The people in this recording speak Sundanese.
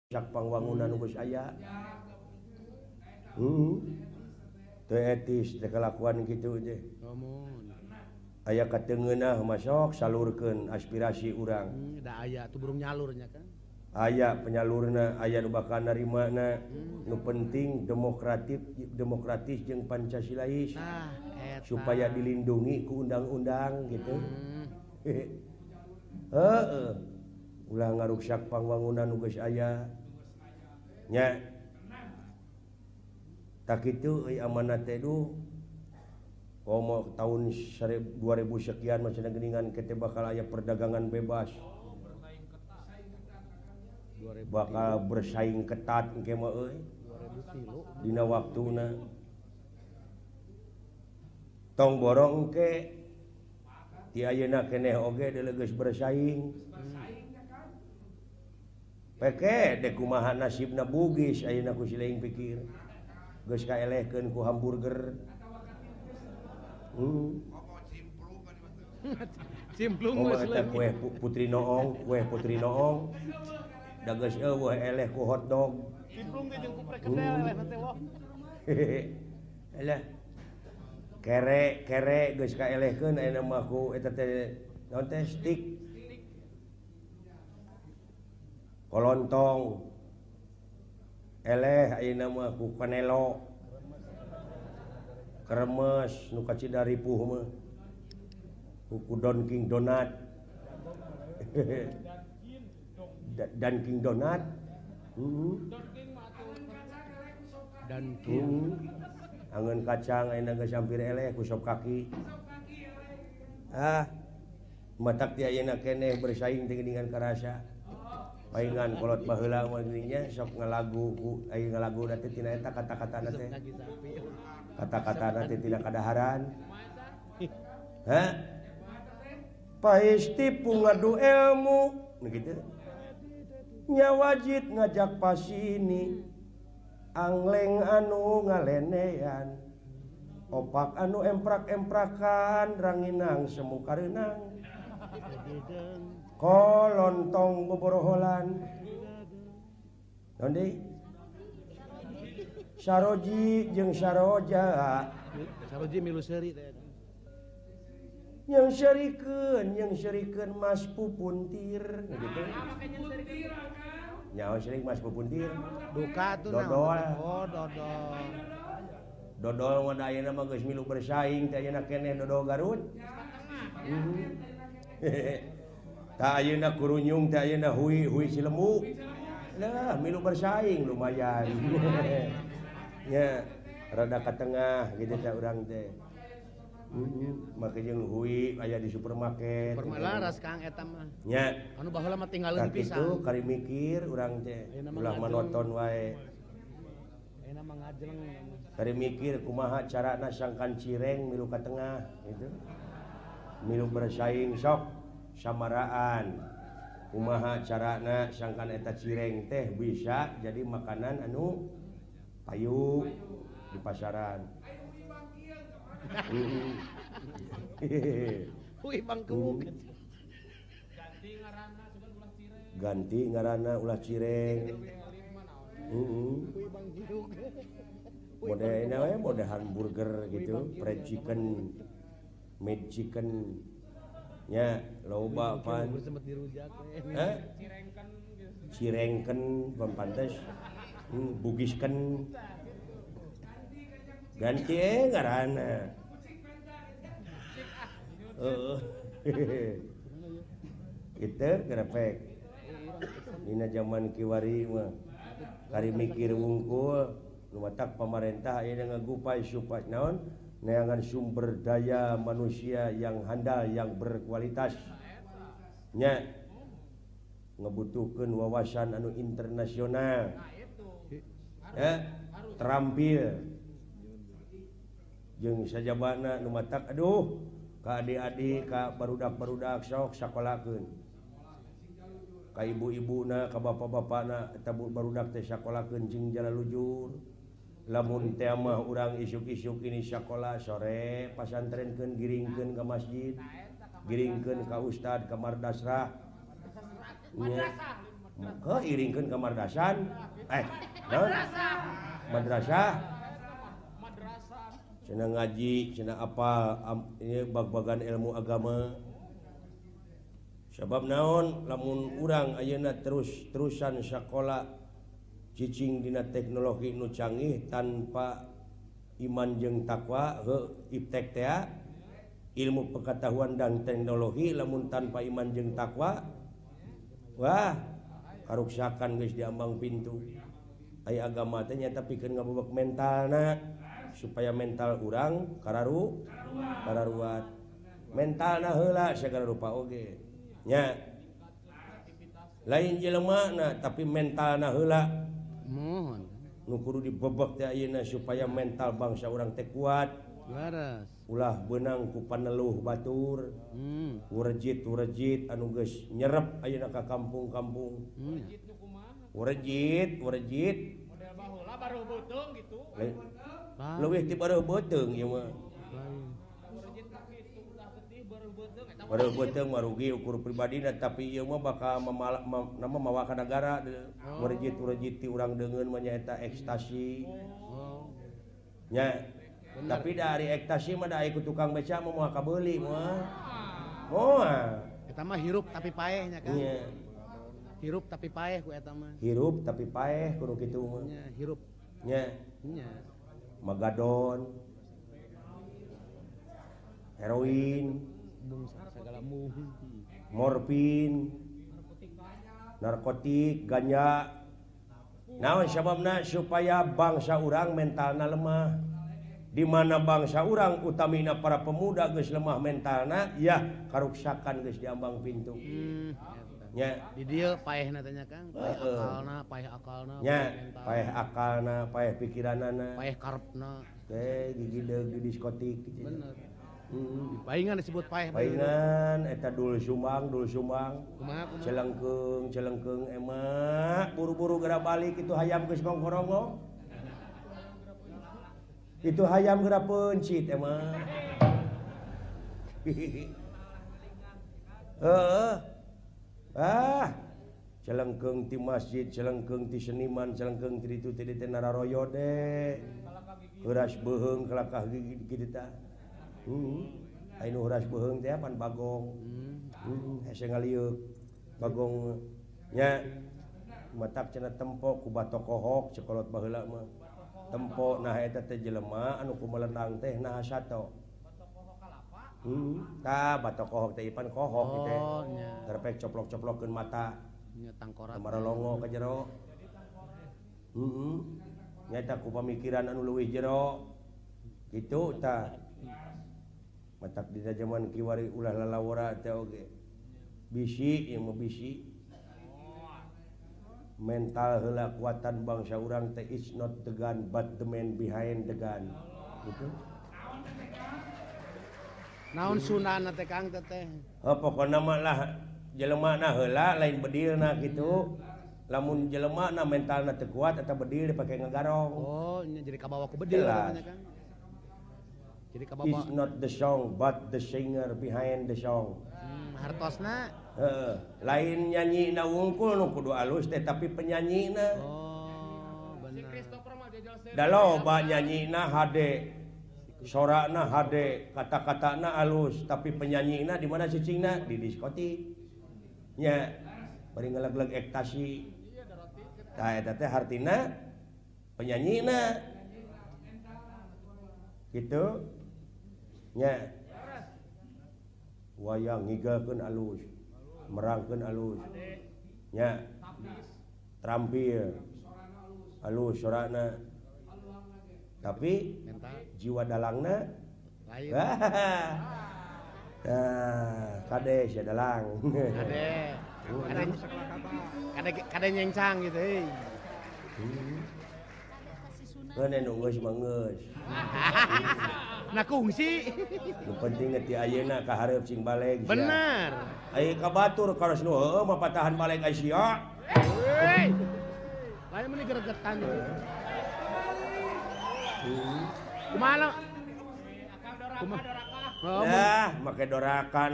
pangwangunan Gus aya etis kelakuan gitu deh aya katengenah masuk salurkan aspirasi orang aya tuh burung nyalurnya kan aya penyalurna aya nubakan dari mana nu penting demokratis jeung Pancasilais supaya dilindungi ke undang-undang gitu ulah ngaruksak pangwangunan Gus aya nya tak itu amanat itu komo tahun 2000 sekian macam geningan kita bakal aya perdagangan bebas bakal bersaing ketat engke mah euy dina waktuna tong borong ke ti ayeuna keneh oge deuleu geus bersaing peke dek kumaha nasibna bugis ayeuna ku sileing pikir geus kaelehkeun ku hamburger cimplung kue putri noong da geus eueuh eleh ku hotdog cimplung ge jeung kuprek kedel eleh teh lo eleh kere geus kaelehkeun ayeuna mah ku eta teh naon teh stik kolontong eleh ayeuna mah ku panelo kremes nu kacidari puh mah ku Dunkin Donat Dunkin Donat Dunkin angeun kacang ayeuna geus hampir eleh ku sop kaki matak ti ayeuna keneh bersaing teh geuningan karasa paingan kolot baheula mah geuning sok ngalagu ku aya ngalagu teh tina eta kata-katana teh kata-katana teh tidak kadaharan paesti pungadu ilmu gitu nya wajib ngajak pasini angleng anu ngalenean opak anu emprak-emprakan ranginang semu kareunang kolontong boboroholan naon deui saroji jeung saroja saroji milu seuri teh yang syarikeun mas pupuntir gitu nyawa sering mas pupuntir duka tuh dodol dodol mah ayeuna mah geus milu bersaing teh ayeuna keneh dodol Garut tah ayeuna kurunyung teh ayeuna hui Cilembu lah milu bersaing lumayan nya rada ka tengah gitu teh urang teh make jeung hui aya di supermarket laras Kang eta mah nya anu baheula mah tinggalin pisan kitu kari mikir urang teh ulah monoton wae ayeuna mah ngajeng kari mikir kumaha carana sangkan cireng milu ka tengah gitu milu bersaing sok samaraan kumaha carana sangkan eta cireng teh bisa jadi makanan anu payu di pasaran ganti ngaranna ulah cireng mode hamburger gitu fried chicken made chicken nya loba pan cirengken pantes bugisken ganti ngaranna kita grepek dina zaman kiwari mah kari mikir wungkul lumatak pemerintah ayeuna ngagupai supaya naon neangan sumber daya manusia yang handal yang berkualitas nya ngebutuhkeun wawasan anu internasional terampil jeung sajabana nu matak aduh ka adik-adik ka barudak-barudak sok sakolakeun ka ibu-ibuna ka bapak-bapana eta barudak teh sakolakeun jeung jala lujur lamun teh mah urang isuk-isuk ini sakola sore pasantrenkeun giringkeun ka masjid giringkeun ka ustad ka mardasrah iringkeun ka mardasan naon madrasah cenah ngaji cenah apal ini bag-bagan ilmu agama sabab naon lamun urang ayeuna terus-terusan sakola cicing dina teknologi nu canggih tanpa iman jeung takwa iptek teh ilmu pengetahuan dan teknologi lamun tanpa iman jeung takwa wah karuksakan geus diambang pintu aya agama teh nya tapi keun ngabobok mentalna supaya mental urang kararuat mentalna heula sagala rupa oge nya lain jelema tapi mentalna heula mohon nu kudu dibebek teh ayeuna supaya mental bangsa urang teh kuat waras ulah beunang ku paneluh batur urejit anu geus nyerep ayeuna ka kampung-kampung urejit model baheula baru beuteung gitu leuwih ti baru beuteung ieu mah baru beuteung marugi ukur pribadina tapi ieu mah bakal mawa ka nagara urejit ti urang deungeun mah nyaeta ekstasi nya tapi dari ekstasi mah da aya ku tukang beca mah moal kabeuli moal eta mah hirup tapi paeh nya kan hirup tapi paeh ku eta mah hirup tapi paeh kudu kitu mah nya hirup nya magadon heroin segala muhun morfin narkotik ganja naon sababna supaya bangsa urang mentalna lemah di mana bangsa urang utamina para pemuda geus lemah mentalna ya karuksakan geus diambang pintu nya di dieu paehna teh nya Kang paeh akalna nya paeh akalna paeh pikiranana paeh karepna teh gigi deug di diskotik gitu bener paingan disebut paeh paingan eta dul sumbang kumaha celengkeung emak buru-buru geura balik itu hayam geus ngongkorongo itu hayam geura pencit emang celengkeung ti masjid celengkeung ti seniman celengkeung ti ditu ti teh nararoyo de heuras beuheung kelakah kitu tah aya nu heuras beuheung teh pan bagong hese ngaliuk bagong nya matak cenah tempo ku batok kohok cekolot baheula mah tempo nah eta teh jelema anu kumelenang teh nah sato batok kohok teh ipan kohok teh terpek coplok-coplokkeun mata nya tangkorat marolongo ka jero nyata ku pamikiran anu leuwih jero kitu tah matak dina zaman kiwari ulah lalawara teh oge bisi ieu mah bisi mental heula kuatan bangsa urang teh is not the gun but the man behind the gun gitu naon sunana teh Kang teh pokona mah lah jelemana heula lain bedilna kitu lamun jelemana mentalna teu kuat eta bedil dipake ngagarong nya jadi kabawa ku bedil katanya Kang jadi kabawa is not the song but the singer behind the song hartosna lain nyanyi na wungkul nu kudu alus teh tapi penyanyina bener da loba nyanyina hade sorana hade kata-katana alus tapi penyanyina di mana cicingna di diskotik nya bari ngeleg-leg ekstasi tah eta teh hartina penyanyina gitu nya wayang ngigakeun alus merangkeun alus nya trampil alus sorana tapi jiwa dalangna lain kade sia dalang kade nyencang gitu Ngan nu geus mah geus. Nah kungsi. Nu penting ti ayeuna ka hareup cing baleg. Bener. Ai ka batur karos nu heueuh mah patahan baleg ai sia. Hei. Lain meni gregetan gitu. Kumaha? Kumaha? Ya, make doraka